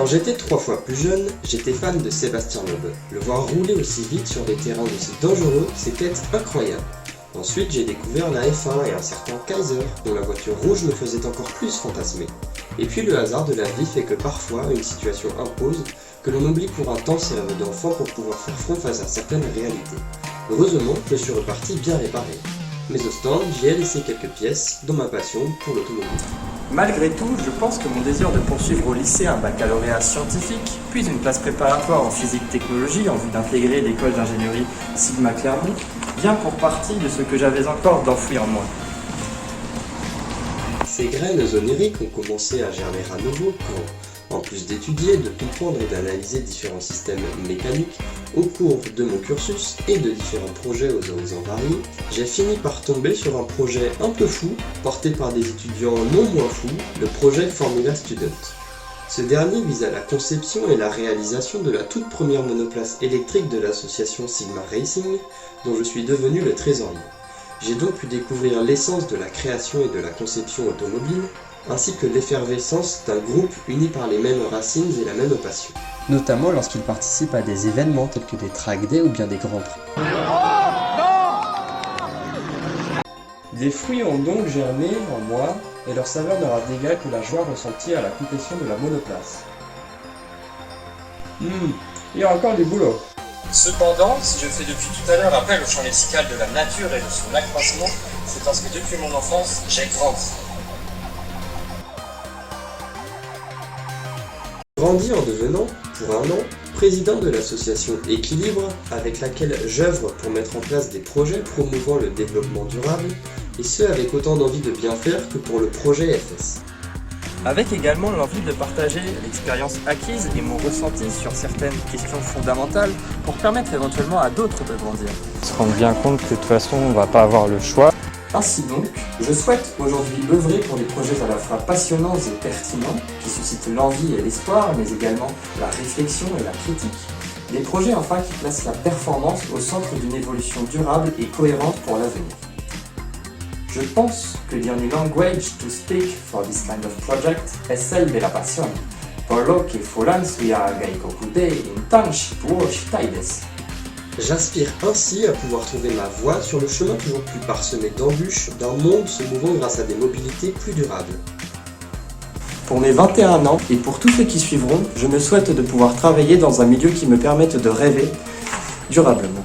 Quand j'étais 3 fois plus jeune, j'étais fan de Sébastien Loeb. Le voir rouler aussi vite sur des terrains aussi dangereux, c'était incroyable. Ensuite, j'ai découvert la F1 et un certain Kaiser, dont la voiture rouge me faisait encore plus fantasmer. Et puis le hasard de la vie fait que parfois, une situation impose que l'on oublie pour un temps ses rêves d'enfant pour pouvoir faire front face à certaines réalités. Heureusement, je suis reparti bien réparé. Mais au stand, j'y ai laissé quelques pièces, dont ma passion pour l'automobile. Malgré tout, je pense que mon désir de poursuivre au lycée un baccalauréat scientifique, puis une classe préparatoire en physique-technologie en vue d'intégrer l'école d'ingénierie Sigma Clermont, vient pour partie de ce que j'avais encore d'enfoui en moi. Ces graines oniriques ont commencé à germer à nouveau quand, en plus d'étudier, de comprendre et d'analyser différents systèmes mécaniques, au cours de mon cursus et de différents projets aux horizons variés, j'ai fini par tomber sur un projet un peu fou, porté par des étudiants non moins fous, le projet Formula Student. Ce dernier vise à la conception et la réalisation de la toute première monoplace électrique de l'association Sigma Racing, dont je suis devenu le trésorier. J'ai donc pu découvrir l'essence de la création et de la conception automobile, ainsi que l'effervescence d'un groupe uni par les mêmes racines et la même passion. Notamment lorsqu'ils participent à des événements tels que des track days ou bien des grands prix. Des fruits ont donc germé en moi, et leur saveur n'aura d'égal que la joie ressentie à la complétion de la monoplace. Il y a encore du boulot. Cependant, si je fais depuis tout à l'heure appel au champ lexical de la nature et de son accroissement, c'est parce que depuis mon enfance, j'ai grandi. Grandi en devenant, pour un an, président de l'association Équilibre, avec laquelle j'œuvre pour mettre en place des projets promouvant le développement durable, et ce avec autant d'envie de bien faire que pour le projet FS. Avec également l'envie de partager l'expérience acquise et mon ressenti sur certaines questions fondamentales pour permettre éventuellement à d'autres de grandir. On se rend bien compte que de toute façon on va pas avoir le choix. Ainsi donc, je souhaite aujourd'hui œuvrer pour des projets à la fois passionnants et pertinents, qui suscitent l'envie et l'espoir, mais également la réflexion et la critique. Des projets enfin qui placent la performance au centre d'une évolution durable et cohérente pour l'avenir. Je pense que the only language to speak for this kind of project est celle de la passion. Por lo que fulansuia gaikokude in tanshi puoshitaides. J'aspire ainsi à pouvoir trouver ma voie sur le chemin toujours plus parsemé d'embûches d'un monde se mouvant grâce à des mobilités plus durables. Pour mes 21 ans et pour tous ceux qui suivront, je me souhaite de pouvoir travailler dans un milieu qui me permette de rêver durablement.